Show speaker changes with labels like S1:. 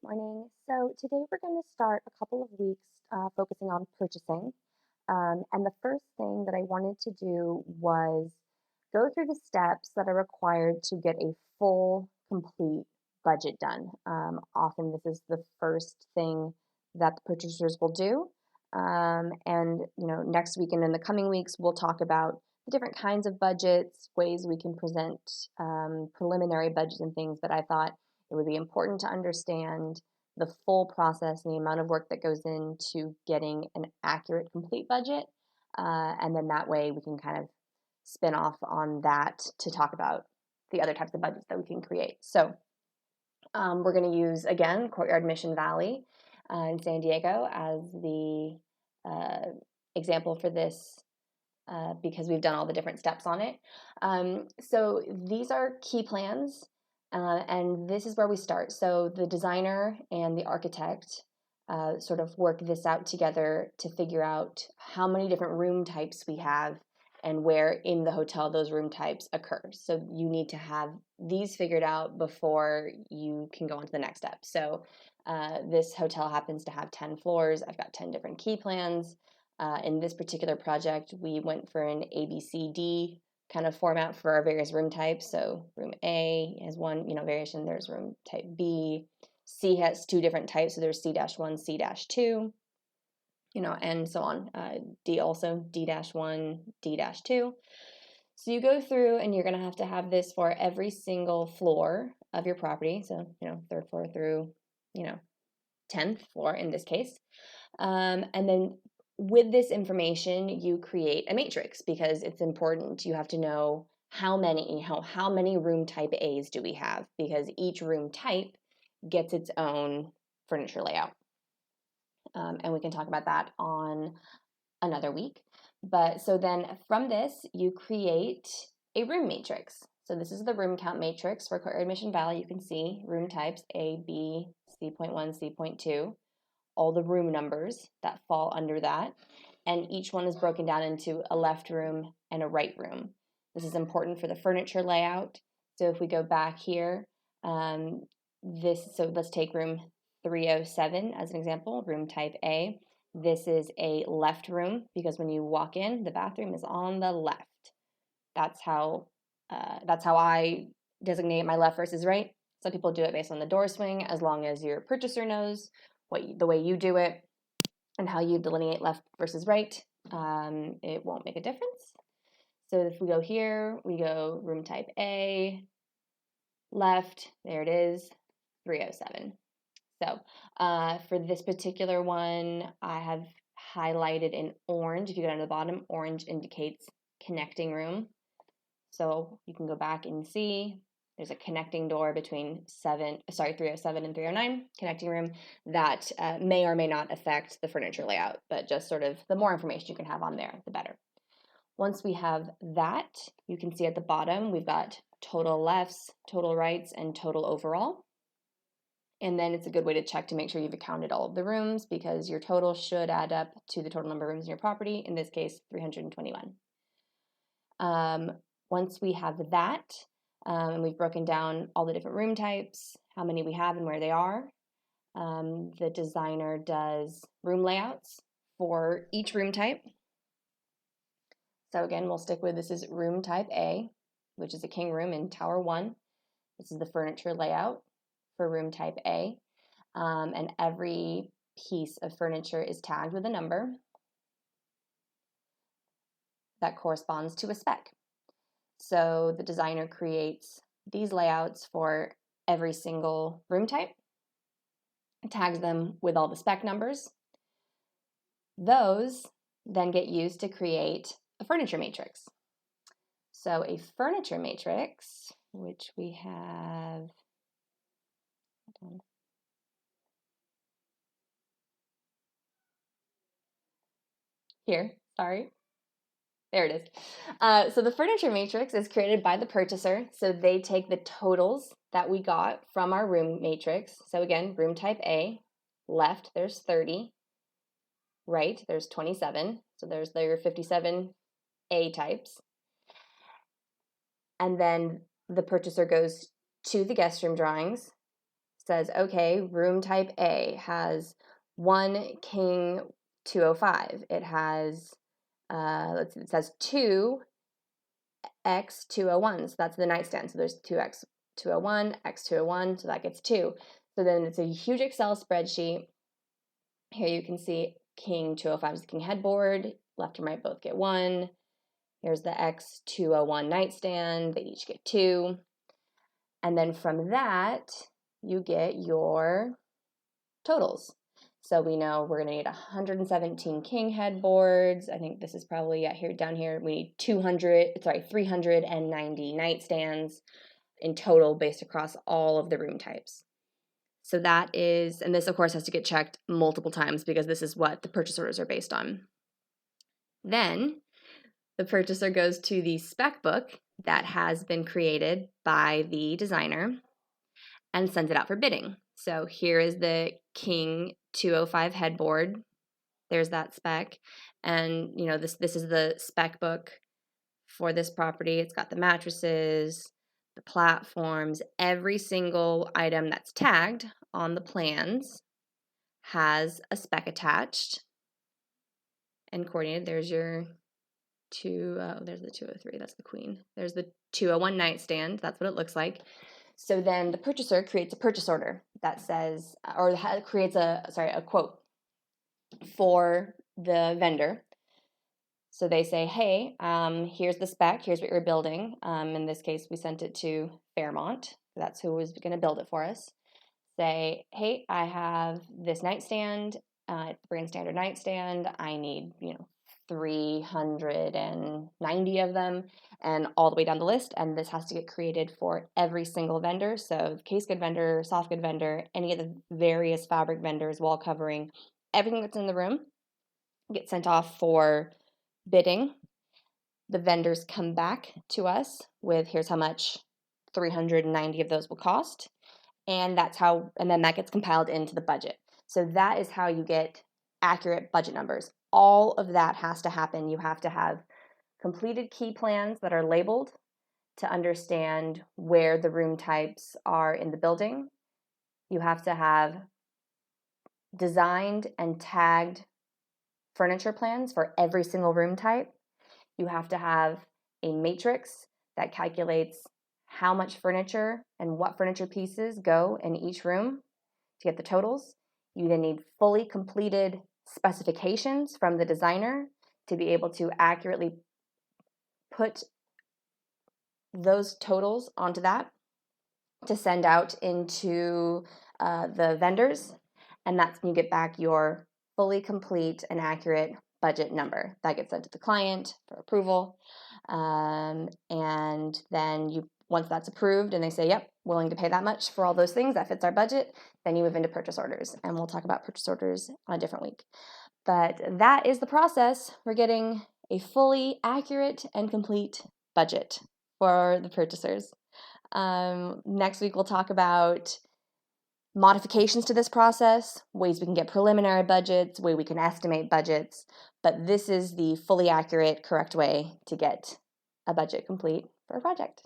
S1: Morning. So today we're going to start a couple of weeks focusing on purchasing. And the first thing that I wanted to do was go through the steps that are required to get a full, complete budget done. Often this is the first thing that the purchasers will do. Next week and in the coming weeks, we'll talk about the different kinds of budgets, ways we can present preliminary budgets and things. But I thought it would be important to understand the full process and the amount of work that goes into getting an accurate, complete budget. And then that way we can kind of spin off on that to talk about the other types of budgets that we can create. So we're going to use, again, Courtyard Mission Valley in San Diego as the example for this because we've done all the different steps on it. So these are key plans. And this is where we start. So the designer and the architect sort of work this out together to figure out how many different room types we have and where in the hotel those room types occur. So you need to have these figured out before you can go on to the next step. So this hotel happens to have 10 floors. I've got 10 different key plans. In this particular project, we went for an ABCD kind of format for our various room types. So room A has one, variation. There's room type B. C has two different types. So there's C-1, C-2, and so on. D also, D-1, D-2. So you go through and you're going to have this for every single floor of your property. So, third floor through, 10th floor in this case. And then with this information, you create a matrix because it's important. You have to know how many room type A's do we have, because each room type gets its own furniture layout. And we can talk about that on another week. But so then from this, you create a room matrix. So this is the room count matrix for Courtyard Mission Valley. You can see room types A, B, C.1, C.2, all the room numbers that fall under that. And each one is broken down into a left room and a right room. This is important for the furniture layout. So if we go back here, so let's take room 307 as an example, room type A. This is a left room because when you walk in, the bathroom is on the left. That's how I designate my left versus right. Some people do it based on the door swing, as long as your purchaser knows the way you do it and how you delineate left versus right. It won't make a difference. So if we go here, we go room type A, left, there it is, 307. So for this particular one, I have highlighted in orange. If you go down to the bottom, orange indicates connecting room. So you can go back and see there's a connecting door between 307 and 309, connecting room that may or may not affect the furniture layout, but just sort of the more information you can have on there, the better. Once we have that, you can see at the bottom, we've got total lefts, total rights, and total overall. And then it's a good way to check to make sure you've accounted all of the rooms, because your total should add up to the total number of rooms in your property, in this case, 321. Once we have that, and we've broken down all the different room types, how many we have and where they are, the designer does room layouts for each room type. So again, we'll stick with this is room type A, which is a king room in Tower 1. This is the furniture layout for room type A. And every piece of furniture is tagged with a number that corresponds to a spec. So the designer creates these layouts for every single room type, tags them with all the spec numbers. Those then get used to create a furniture matrix. So a furniture matrix, which we have, here, sorry. There it is. So the furniture matrix is created by the purchaser. So they take the totals that we got from our room matrix. So again, room type A, left, there's 30. Right, there's 27. So there's your 57 A types. And then the purchaser goes to the guest room drawings, says, okay, room type A has 1 king 205. It has, let's see, it says 2 x 201. So that's the nightstand. So there's 2x 201, x 201, so that gets 2. So then it's a huge Excel spreadsheet. Here you can see king 205 is the king headboard, left and right both get 1. Here's the x 201 nightstand, they each get 2. And then from that, you get your totals. So we know we're gonna need 117 king headboards. I think this is probably, yeah, here down here, we need 390 nightstands in total based across all of the room types. So that is, and this of course has to get checked multiple times because this is what the purchase orders are based on. Then the purchaser goes to the spec book that has been created by the designer and sends it out for bidding. So here is the King 205 headboard. There's that spec. And you know, this is the spec book for this property. It's got the mattresses, the platforms, every single item that's tagged on the plans has a spec attached and coordinated. There's your there's the 203, that's the queen. There's the 201 nightstand, that's what it looks like. So then the purchaser creates a purchase order that says, or creates a quote for the vendor. So they say, hey, here's the spec, here's what you're building. In this case, we sent it to Fairmont. That's who was going to build it for us. Say, hey, I have this nightstand, it's the brand standard nightstand. I need, 390 of them and all the way down the list. And this has to get created for every single vendor. So case good vendor, soft good vendor, any of the various fabric vendors, wall covering, everything that's in the room gets sent off for bidding. The vendors come back to us with here's how much 390 of those will cost. And then that gets compiled into the budget. So that is how you get accurate budget numbers. All of that has to happen. You have to have completed key plans that are labeled to understand where the room types are in the building. You have to have designed and tagged furniture plans for every single room type. You have to have a matrix that calculates how much furniture and what furniture pieces go in each room to get the totals. You then need fully completed specifications from the designer to be able to accurately put those totals onto that to send out into the vendors. And that's when you get back your fully complete and accurate budget number that gets sent to the client for approval. And then once that's approved and they say, yep, willing to pay that much for all those things, that fits our budget, then you move into purchase orders. And we'll talk about purchase orders on a different week. But that is the process for getting a fully accurate and complete budget for the purchasers. Next week, we'll talk about modifications to this process, ways we can get preliminary budgets, way we can estimate budgets. But this is the fully accurate, correct way to get a budget complete for a project.